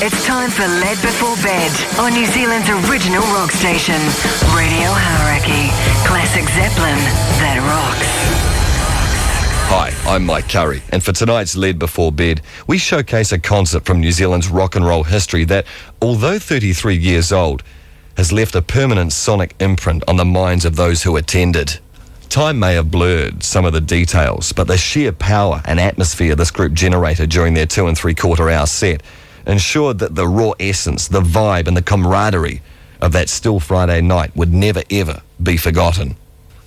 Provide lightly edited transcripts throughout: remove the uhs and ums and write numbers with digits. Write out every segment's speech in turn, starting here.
It's time for Led Before Bed on New Zealand's original rock station, Radio Hauraki. Classic Zeppelin that rocks. Hi, I'm Mike Curry, and for tonight's Led Before Bed, we showcase a concert from New Zealand's rock and roll history that, although 33 years old, has left a permanent sonic imprint on the minds of those who attended. Time may have blurred some of the details, but the sheer power and atmosphere this group generated during their 2 3/4 hour set ensured that the raw essence, the vibe and the camaraderie of that still Friday night would never ever be forgotten.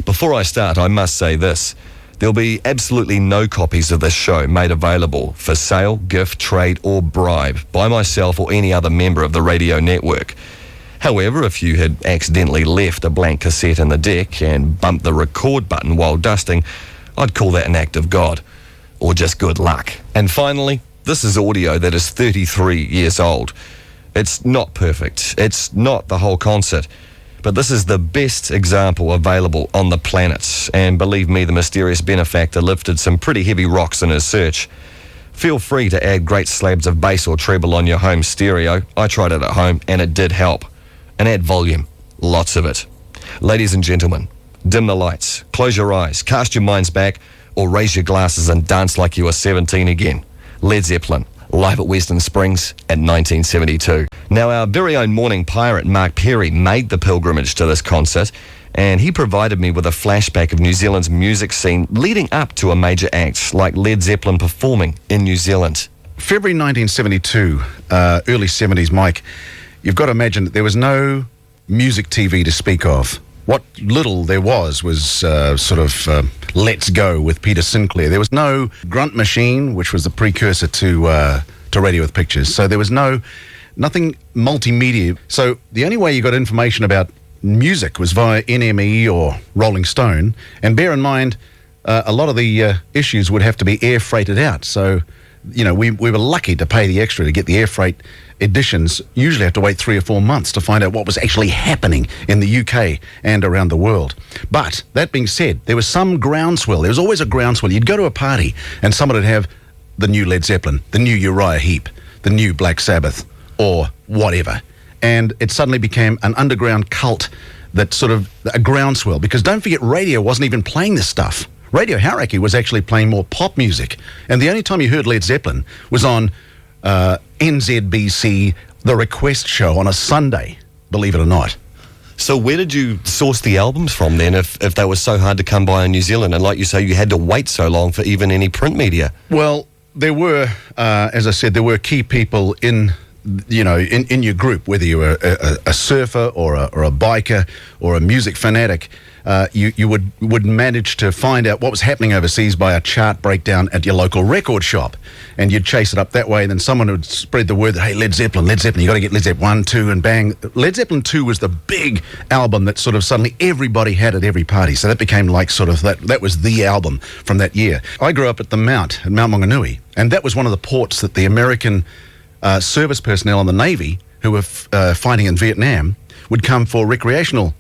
Before I start, I must say this. There'll be absolutely no copies of this show made available for sale, gift, trade or bribe by myself or any other member of the radio network. However, if you had accidentally left a blank cassette in the deck and bumped the record button while dusting, I'd call that an act of God, or just good luck. And finally, this is audio that is 33 years old. It's not perfect, it's not the whole concert, but this is the best example available on the planet, and believe me, the mysterious benefactor lifted some pretty heavy rocks in his search. Feel free to add great slabs of bass or treble on your home stereo. I tried it at home and it did help. And add volume, lots of it. Ladies and gentlemen, dim the lights, close your eyes, cast your minds back, or raise your glasses and dance like you were 17 again. Led Zeppelin, live at Western Springs in 1972. Now, our very own morning pirate Mark Perry made the pilgrimage to this concert, and he provided me with a flashback of New Zealand's music scene leading up to a major act like Led Zeppelin performing in New Zealand. February 1972, early 70s, Mike, you've got to imagine that there was no music TV to speak of. What little there was Let's Go with Peter Sinclair. There was no Grunt Machine, which was the precursor to Radio with Pictures. So there was nothing multimedia. So the only way you got information about music was via NME or Rolling Stone. And bear in mind, a lot of the issues would have to be air freighted out. So, you know, we were lucky to pay the extra to get the air freight editions. Usually have to wait 3 or 4 months to find out what was actually happening in the UK and around the world. But that being said, there was some groundswell. There was always a groundswell. You'd go to a party and someone would have the new Led Zeppelin, the new Uriah Heep, the new Black Sabbath, or whatever. And it suddenly became an underground cult, that sort of a groundswell. Because don't forget, radio wasn't even playing this stuff. Radio Hauraki was actually playing more pop music. And the only time you heard Led Zeppelin was on NZBC, The Request Show on a Sunday, believe it or not. So where did you source the albums from then, if they were so hard to come by in New Zealand? And like you say, you had to wait so long for even any print media. Well, there were, as I said, there were key people in your group, whether you were a surfer or a biker or a music fanatic. You would manage to find out what was happening overseas by a chart breakdown at your local record shop, and you'd chase it up that way, and then someone would spread the word that, hey, Led Zeppelin, you got to get Led Zeppelin 1, 2, and bang. Led Zeppelin 2 was the big album that sort of suddenly everybody had at every party, so that became like sort of, that was the album from that year. I grew up at the Mount, at Mount Maunganui, and that was one of the ports that the American service personnel on the Navy who were fighting in Vietnam would come for recreational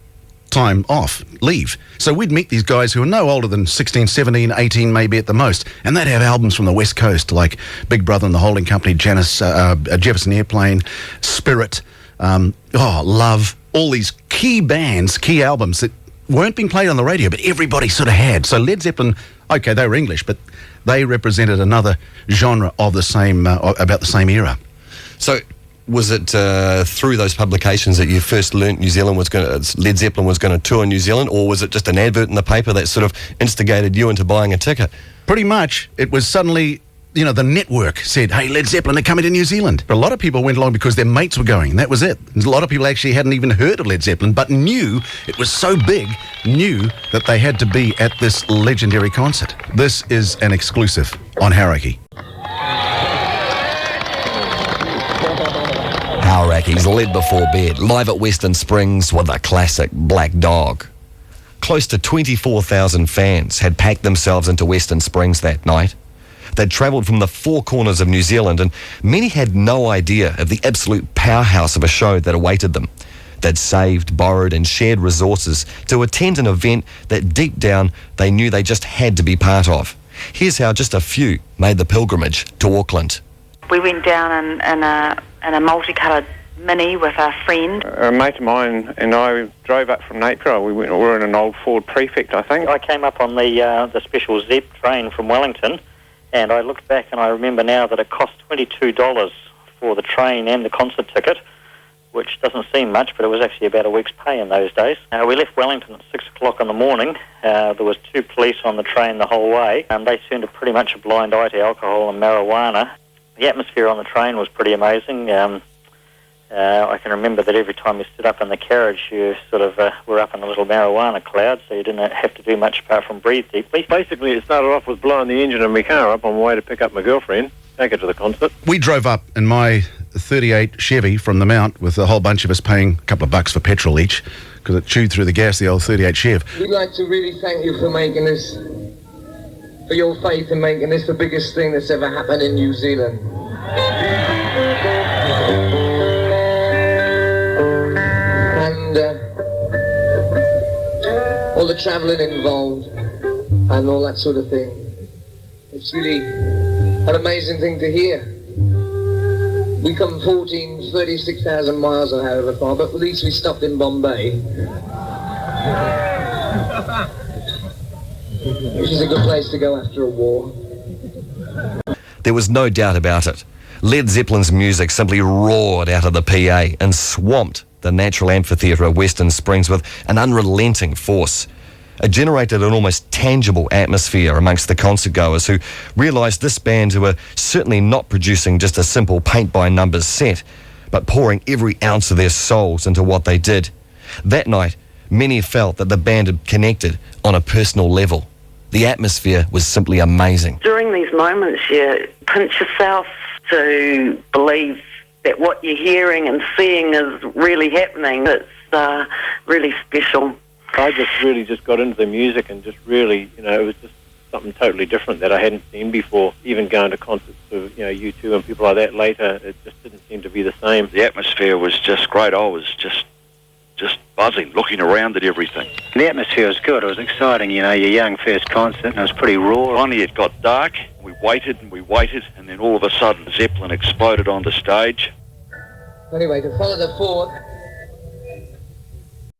time off, leave. So we'd meet these guys who are no older than 16, 17, 18 maybe at the most, and they'd have albums from the West Coast like Big Brother and the Holding Company, Jefferson Airplane, Spirit, Love, all these key bands, key albums that weren't being played on the radio, but everybody sort of had. So Led Zeppelin, okay, they were English, but they represented another genre of the same, about the same era. So was it through those publications that you first learnt Led Zeppelin was going to tour New Zealand, or was it just an advert in the paper that sort of instigated you into buying a ticket? Pretty much. It was suddenly, the network said, hey, Led Zeppelin are coming to New Zealand. But a lot of people went along because their mates were going, and that was it. And a lot of people actually hadn't even heard of Led Zeppelin, but knew it was so big, knew that they had to be at this legendary concert. This is an exclusive on Hauraki. Hauraki's Led Before Bed, live at Western Springs with a classic Black Dog. Close to 24,000 fans had packed themselves into Western Springs that night. They'd travelled from the four corners of New Zealand, and many had no idea of the absolute powerhouse of a show that awaited them. They'd saved, borrowed and shared resources to attend an event that deep down they knew they just had to be part of. Here's how just a few made the pilgrimage to Auckland. We went down in a multicoloured Mini with a friend. A mate of mine and I drove up from Napier. We were in an old Ford Prefect, I think. I came up on the special ZEP train from Wellington, and I looked back and I remember now that it cost $22 for the train and the concert ticket, which doesn't seem much, but it was actually about a week's pay in those days. We left Wellington at 6 o'clock in the morning. There was 2 police on the train the whole way, and they turned pretty much a blind eye to alcohol and marijuana. The atmosphere on the train was pretty amazing. I can remember that every time you stood up in the carriage, you sort of were up in a little marijuana cloud, so you didn't have to do much apart from breathe deeply. Basically, it started off with blowing the engine of my car up on my way to pick up my girlfriend, take her to the concert. We drove up in my 38 Chevy from the Mount with a whole bunch of us paying a couple of bucks for petrol each because it chewed through the gas, the old 38 Chev. We'd like to really thank you for making this, for your faith in making this the biggest thing that's ever happened in New Zealand. And all the travelling involved and all that sort of thing. It's really an amazing thing to hear. We come 36,000 miles or however far, but at least we stopped in Bombay. Which is a good place to go after a war. There was no doubt about it. Led Zeppelin's music simply roared out of the PA and swamped the natural amphitheatre of Western Springs with an unrelenting force. It generated an almost tangible atmosphere amongst the concert-goers who realised this band were certainly not producing just a simple paint-by-numbers set, but pouring every ounce of their souls into what they did. That night, many felt that the band had connected on a personal level. The atmosphere was simply amazing. During these moments, you pinch yourself to believe that what you're hearing and seeing is really happening. It's really special. I just got into the music and just really, it was just something totally different that I hadn't seen before. Even going to concerts of, U2 and people like that later, it just didn't seem to be the same. The atmosphere was just great. I was just buzzing, looking around at everything. The atmosphere was good. It was exciting, your young first concert, and it was pretty raw. Finally it got dark. We waited, and then all of a sudden Zeppelin exploded on the stage. Anyway, to follow the thought. It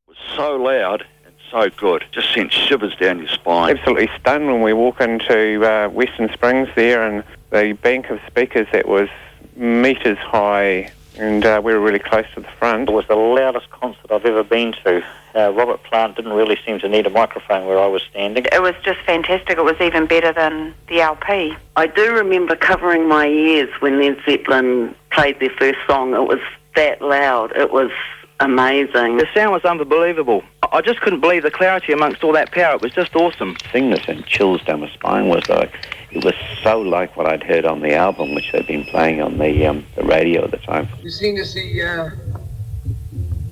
was so loud and so good. Just sent shivers down your spine. Absolutely stunned when we walk into Western Springs there, and the bank of speakers that was metres high, and we were really close to the front. It was the loudest concert I've ever been to. Robert Plant didn't really seem to need a microphone where I was standing. It was just fantastic. It was even better than the LP. I do remember covering my ears when Led Zeppelin played their first song. It was that loud. It was amazing. The sound was unbelievable. I just couldn't believe the clarity amongst all that power. It was just awesome. Seeing this and chills down my spine was it was so like what I'd heard on the album, which they'd been playing on the radio at the time. You seem to see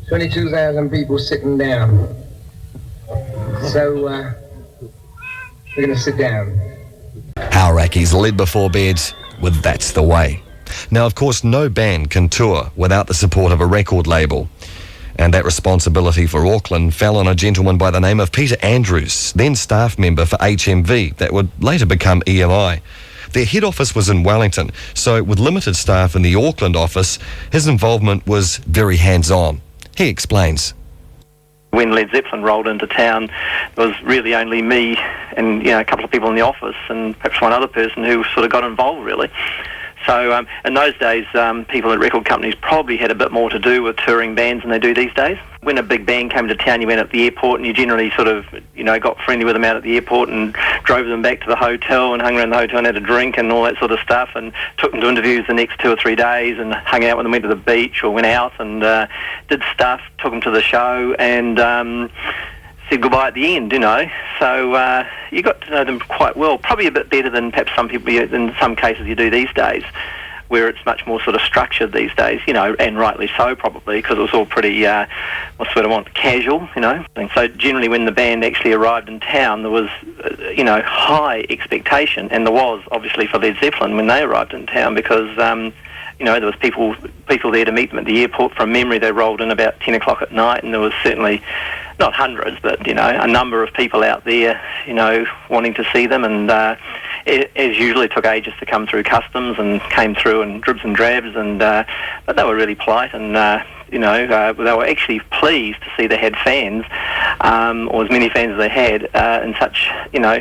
22,000 people sitting down. So we're going to sit down. Hauraki's Led Before Bed with That's the Way. Now, of course, no band can tour without the support of a record label. And that responsibility for Auckland fell on a gentleman by the name of Peter Andrews, then staff member for HMV, that would later become EMI. Their head office was in Wellington, so with limited staff in the Auckland office, his involvement was very hands-on. He explains. When Led Zeppelin rolled into town, there was really only me and a couple of people in the office and perhaps one other person who sort of got involved, really. So in those days, people at record companies probably had a bit more to do with touring bands than they do these days. When a big band came to town, you went at the airport and you generally sort of, got friendly with them out at the airport and drove them back to the hotel and hung around the hotel and had a drink and all that sort of stuff, and took them to interviews the next 2 or 3 days and hung out with them, went to the beach or went out and did stuff, took them to the show and said goodbye at the end, So you got to know them quite well, probably a bit better than perhaps some people, in some cases you do these days, where it's much more sort of structured these days, and rightly so probably, because it was all pretty, casual, And so generally when the band actually arrived in town, there was, high expectation, and there was obviously for Led Zeppelin when they arrived in town, because there was people there to meet them at the airport. From memory, they rolled in about 10 o'clock at night, and there was certainly, not hundreds, but, a number of people out there, wanting to see them. And as usually, took ages to come through customs and came through in dribs and drabs, and but they were really polite, and they were actually pleased to see they had fans, or as many fans as they had, in such,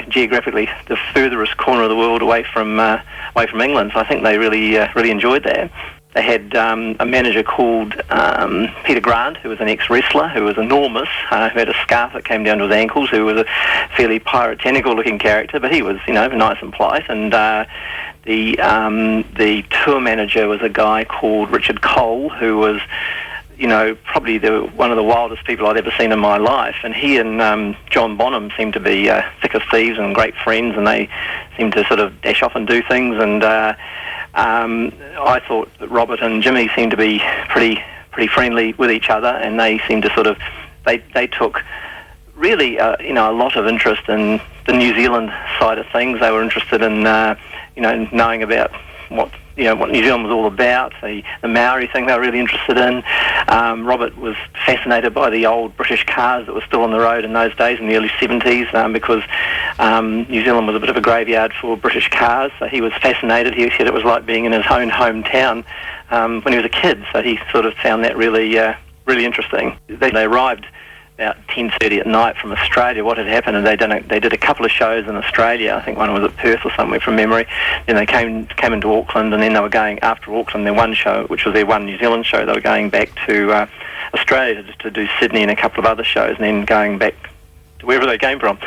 geographically the furthest corner of the world away from England. So I think they really enjoyed that. They had a manager called Peter Grant, who was an ex-wrestler, who was enormous, who had a scarf that came down to his ankles, who was a fairly puritanical-looking character, but he was, nice and polite. And the tour manager was a guy called Richard Cole, who was, probably one of the wildest people I'd ever seen in my life. And he and John Bonham seemed to be thick as thieves and great friends, and they seemed to sort of dash off and do things. And I thought that Robert and Jimmy seemed to be pretty friendly with each other, and they seemed to sort of they took really a lot of interest in the New Zealand side of things. They were interested in knowing about what New Zealand was all about. The Maori thing they were really interested in. Robert was fascinated by the old British cars that were still on the road in those days in the early 70s, because New Zealand was a bit of a graveyard for British cars. So he was fascinated. He said it was like being in his own hometown when he was a kid. So he sort of found that really interesting. They arrived about 10:30 at night from Australia. What had happened, and they did a couple of shows in Australia. I think one was at Perth or somewhere from memory. Then they came into Auckland, and then they were going after Auckland, their one show, which was their one New Zealand show. They were going back to Australia to do Sydney and a couple of other shows, and then going back to wherever they came from.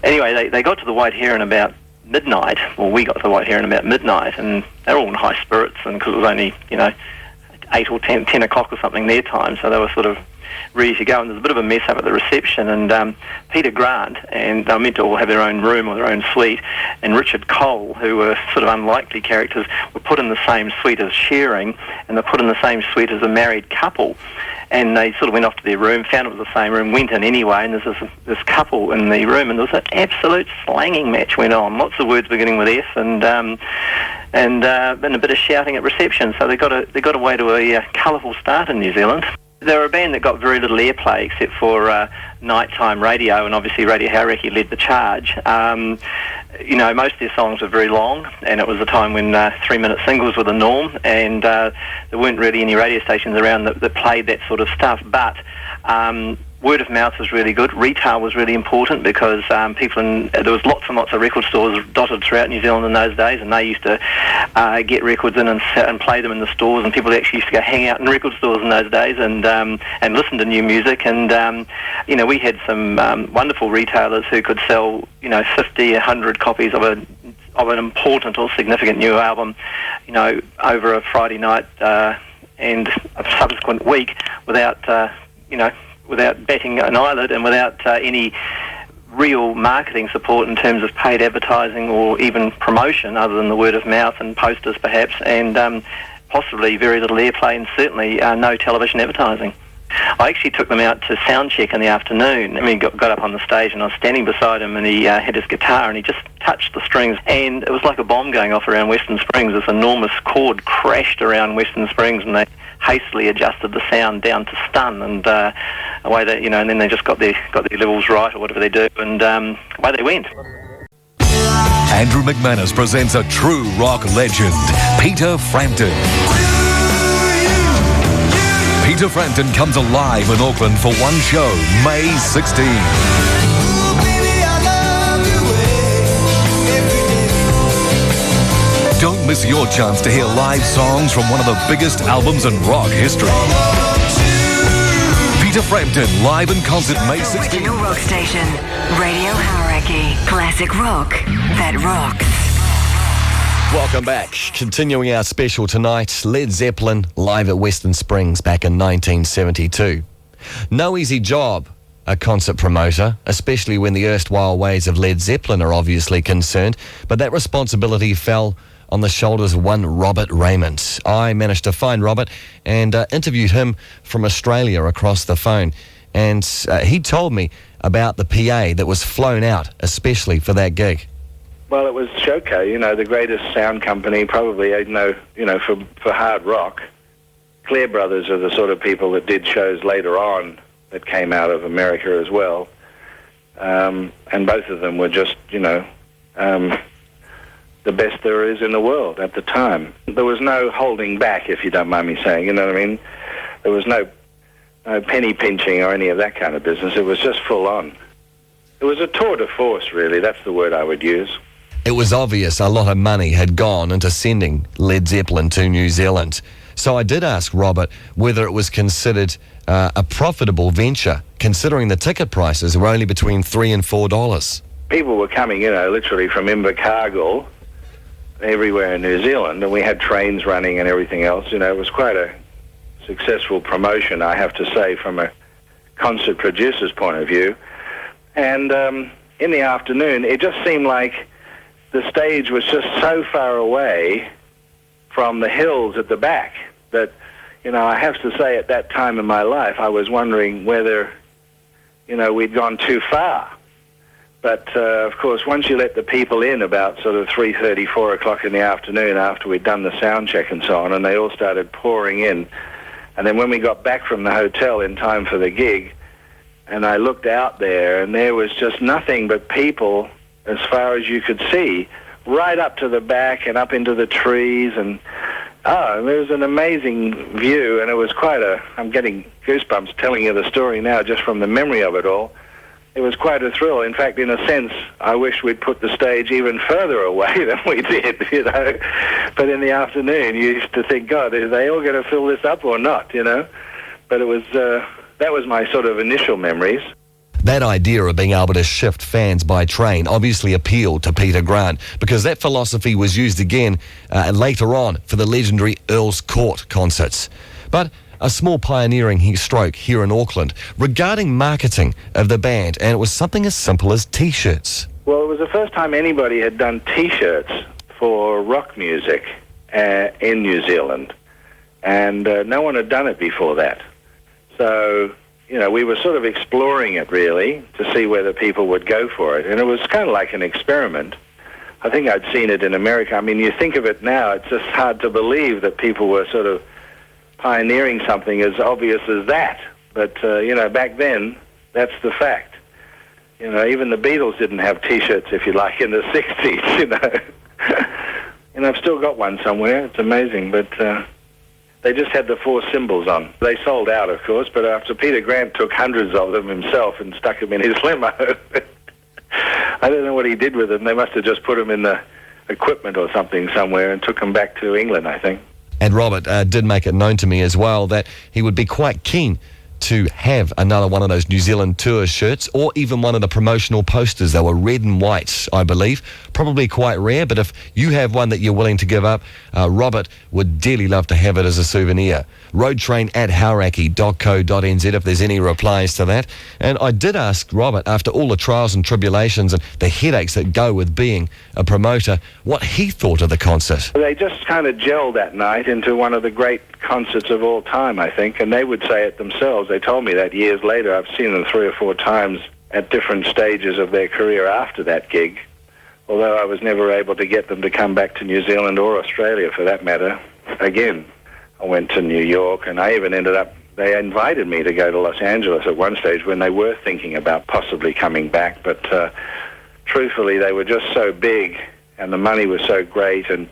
Anyway, they got to the White Heron about midnight. Well, we got to the White Heron about midnight, and they were all in high spirits, and because it was only 8 or 10 o'clock or something their time, so they were sort of ready to go, and there's a bit of a mess up at the reception, and Peter Grant, and they were meant to all have their own room or their own suite, and Richard Cole, who were sort of unlikely characters, were put in the same suite as sharing, and they're put in the same suite as a married couple. And they sort of went off to their room, found it was the same room, went in anyway, and there's this couple in the room, and there was an absolute slanging match went on. Lots of words beginning with F, and a bit of shouting at reception. So they got away to a colourful start in New Zealand. They were a band that got very little airplay except for nighttime radio, and obviously Radio Hauraki led the charge. Most of their songs were very long, and it was a time when 3-minute singles were the norm, and there weren't really any radio stations around that played that sort of stuff. But word of mouth was really good. Retail was really important because there was lots and lots of record stores dotted throughout New Zealand in those days, and they used to get records in and play them in the stores, and people actually used to go hang out in record stores in those days and listen to new music. And we had some wonderful retailers who could sell 50, 100 copies of an important or significant new album, over a Friday night and a subsequent week without batting an eyelid, and without any real marketing support in terms of paid advertising or even promotion, other than the word of mouth and posters perhaps, and possibly very little airplay, and certainly no television advertising. I actually took them out to sound check in the afternoon. I mean, got up on the stage, and I was standing beside him, and he had his guitar, and he just touched the strings, and it was like a bomb going off around Western Springs. This enormous chord crashed around Western Springs, and they hastily adjusted the sound down to stun, and away they, and then they just got their levels right or whatever they do, and away they went. Andrew McManus presents a true rock legend, Peter Frampton. Peter Frampton comes alive in Auckland for one show, May 16. Don't miss your chance to hear live songs from one of the biggest albums in rock history. Peter Frampton, live in concert May 16. Original rock station, Radio Hauraki. Classic rock that rocks. Welcome back. Continuing our special tonight, Led Zeppelin live at Western Springs back in 1972. No easy job, a concert promoter, especially when the erstwhile ways of Led Zeppelin are obviously concerned, but that responsibility fell on the shoulders of one Robert Raymond. I managed to find Robert and interviewed him from Australia across the phone, and he told me about the PA that was flown out especially for that gig. Well, it was Showco, the greatest sound company probably, for hard rock. Clare Brothers are the sort of people that did shows later on that came out of America as well. And both of them were just, the best there is in the world at the time. There was no holding back, if you don't mind me saying, you know what I mean? There was no penny pinching or any of that kind of business. It was just full on. It was a tour de force, really. That's the word I would use. It was obvious a lot of money had gone into sending Led Zeppelin to New Zealand. So I did ask Robert whether it was considered a profitable venture, considering the ticket prices were only between $3 and $4. People were coming, literally from Invercargill, everywhere in New Zealand, and we had trains running and everything else. It was quite a successful promotion, I have to say, from a concert producer's point of view. And in the afternoon, it just seemed like the stage was just so far away from the hills at the back that, I have to say at that time in my life, I was wondering whether, we'd gone too far. But, of course, once you let the people in about sort of 3:30, 4 o'clock in the afternoon after we'd done the sound check and so on, and they all started pouring in, and then when we got back from the hotel in time for the gig, and I looked out there, and there was just nothing but people as far as you could see, right up to the back and up into the trees, and it was an amazing view, and it was I'm getting goosebumps telling you the story now just from the memory of it all. It was quite a thrill. In fact, in a sense, I wish we'd put the stage even further away than we did, But in the afternoon, you used to think, God, are they all going to fill this up or not, But it was, that was my sort of initial memories. That idea of being able to shift fans by train obviously appealed to Peter Grant, because that philosophy was used again later on for the legendary Earl's Court concerts. But a small pioneering stroke here in Auckland regarding marketing of the band, and it was something as simple as T-shirts. Well, it was the first time anybody had done T-shirts for rock music in New Zealand, and no one had done it before that. So, we were sort of exploring it, really, to see whether people would go for it, and it was kind of like an experiment. I think I'd seen it in America. I mean, you think of it now, it's just hard to believe that people were sort of pioneering something as obvious as that. But, back then, that's the fact. Even the Beatles didn't have T-shirts, if you like, in the 60s, And I've still got one somewhere. It's amazing, but they just had the 4 symbols on. They sold out, of course, but after Peter Grant took hundreds of them himself and stuck them in his limo, I don't know what he did with them. They must have just put them in the equipment or something somewhere and took them back to England, I think. And Robert did make it known to me as well that he would be quite keen to have another one of those New Zealand tour shirts, or even one of the promotional posters. They were red and white, I believe. Probably quite rare, but if you have one that you're willing to give up, Robert would dearly love to have it as a souvenir. roadtrain@hauraki.co.nz if there's any replies to that. And I did ask Robert, after all the trials and tribulations and the headaches that go with being a promoter, what he thought of the concert. They just kind of gelled that night into one of the great concerts of all time, I think, and they would say it themselves. They told me that years later. I've seen them 3 or 4 times at different stages of their career after that gig, although I was never able to get them to come back to New Zealand or Australia, for that matter, again. I went to New York, and I even they invited me to go to Los Angeles at one stage when they were thinking about possibly coming back, but truthfully, they were just so big, and the money was so great, and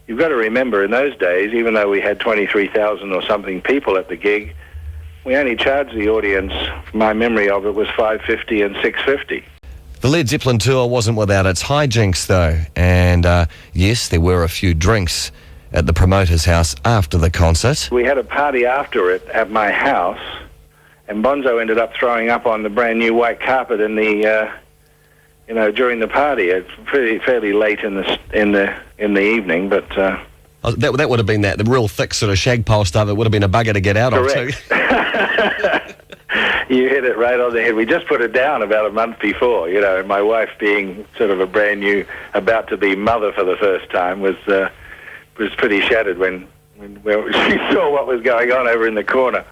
you've got to remember, in those days, even though we had 23,000 or something people at the gig, we only charged the audience, my memory of it was $5.50 and $6.50. The Led Zeppelin tour wasn't without its hijinks, though, and yes, there were a few drinks at the promoter's house after the concert. We had a party after it at my house, and Bonzo ended up throwing up on the brand new white carpet in the, during the party. It's fairly late in the evening, but. That would have been the real thick sort of shag pole stuff. It would have been a bugger to get out of too. You hit it right on the head. We just put it down about a month before, and my wife, being sort of a brand new, about to be mother for the first time, was pretty shattered when she saw what was going on over in the corner.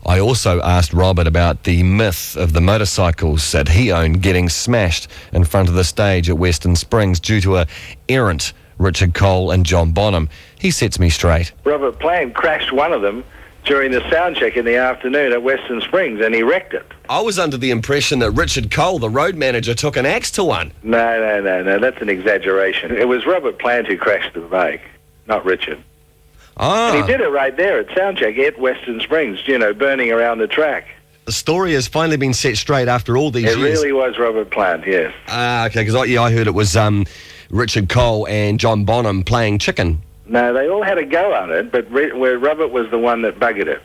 I also asked Robert about the myth of the motorcycles that he owned getting smashed in front of the stage at Western Springs due to a errant Richard Cole and John Bonham. He sets me straight. Robert Plant crashed one of them during the sound check in the afternoon at Western Springs, and he wrecked it. I was under the impression that Richard Cole, the road manager, took an axe to one. No, that's an exaggeration. It was Robert Plant who crashed the bike, not Richard. And he did it right there at soundcheck at Western Springs, burning around the track. The story has finally been set straight after all these years. It really was Robert Plant, yes. Okay, because I heard it was Richard Cole and John Bonham playing chicken. No, they all had a go at it, but where Robert was the one that buggered it.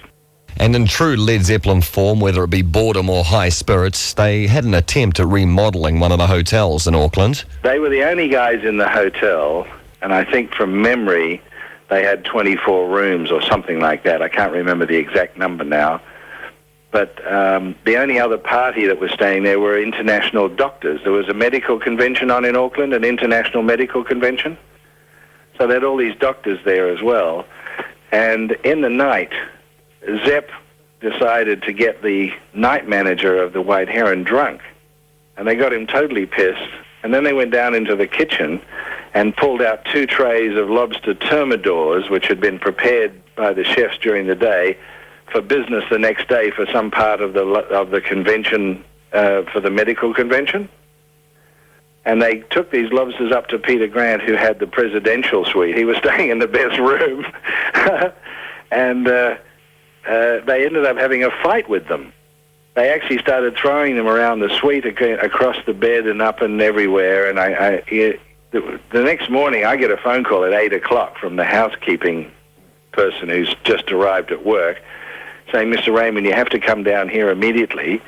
And in true Led Zeppelin form, whether it be boredom or high spirits, they had an attempt at remodelling one of the hotels in Auckland. They were the only guys in the hotel, and I think from memory, they had 24 rooms or something like that. I can't remember the exact number now. But the only other party that was staying there were international doctors. There was a medical convention on in Auckland, an international medical convention. So they had all these doctors there as well. And in the night, Zepp decided to get the night manager of the White Heron drunk. And they got him totally pissed. And then they went down into the kitchen and pulled out 2 trays of lobster thermidors, which had been prepared by the chefs during the day, for business the next day for some part of the convention, for the medical convention. And they took these lobsters up to Peter Grant, who had the presidential suite. He was staying in the best room. And they ended up having a fight with them. They actually started throwing them around the suite, across the bed and up and everywhere. And the next morning, I get a phone call at 8 o'clock from the housekeeping person who's just arrived at work, saying, "Mr. Raymond, you have to come down here immediately."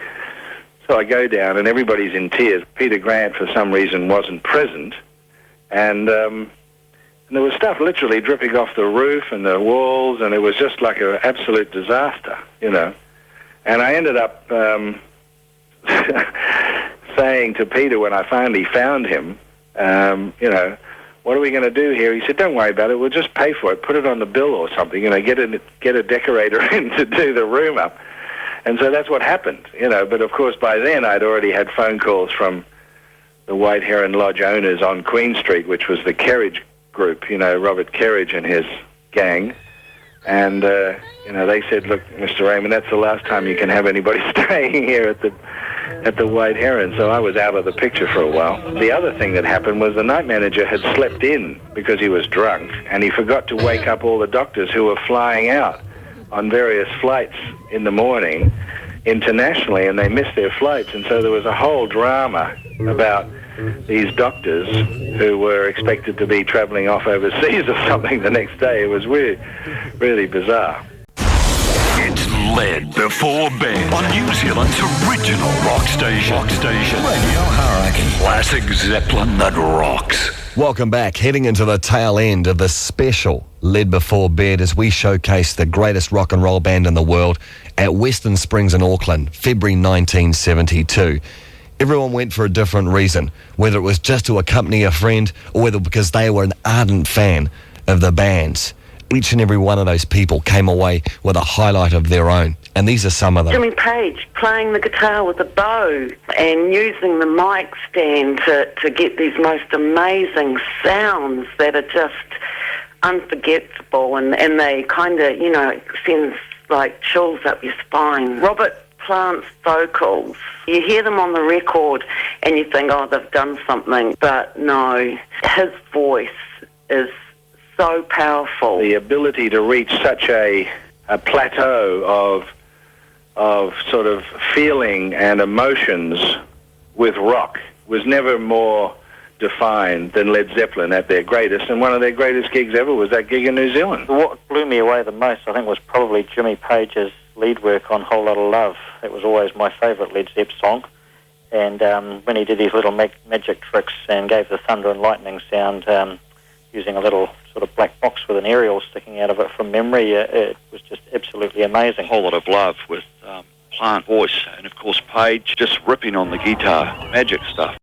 So I go down, and everybody's in tears. Peter Grant, for some reason, wasn't present. And there was stuff literally dripping off the roof and the walls, and it was just like an absolute disaster, And I ended up saying to Peter when I finally found him, "What are we going to do here?" He said, "Don't worry about it. We'll just pay for it. Put it on the bill or something. Get a decorator in to do the room up." And so that's what happened. But of course by then I'd already had phone calls from the White Heron Lodge owners on Queen Street, which was the Kerridge group. Robert Kerridge and his gang. And they said, "Look, Mr. Raymond, that's the last time you can have anybody staying here at the White Heron." So I was out of the picture for a while. The other thing that happened was the night manager had slept in because he was drunk, and he forgot to wake up all the doctors who were flying out on various flights in the morning internationally, and they missed their flights. And so there was a whole drama about these doctors who were expected to be travelling off overseas or something the next day. It was really, really bizarre. It's Led Before Bed on New Zealand's original rock station. Radio Hauraki. Classic Zeppelin that rocks. Welcome back. Heading into the tail end of the special Led Before Bed as we showcase the greatest rock and roll band in the world at Western Springs in Auckland, February 1972. Everyone went for a different reason, whether it was just to accompany a friend or whether because they were an ardent fan of the bands. Each and every one of those people came away with a highlight of their own. And these are some of them. Jimmy Page playing the guitar with a bow and using the mic stand to get these most amazing sounds that are just unforgettable, and they kind of, sends like chills up your spine. Robert Plant's vocals, you hear them on the record and you think, oh, they've done something, but no, his voice is so powerful. The ability to reach such a plateau of sort of feeling and emotions with rock was never more defined than Led Zeppelin at their greatest, and one of their greatest gigs ever was that gig in New Zealand. What blew me away the most, I think, was probably Jimmy Page's lead work on Whole Lotta Love. It was always my favourite Led Zepp song, and when he did these little magic tricks and gave the thunder and lightning sound using a little sort of black box with an aerial sticking out of it from memory, it was just absolutely amazing. Whole Lot of Love with Plant voice, and of course Page just ripping on the guitar, magic stuff.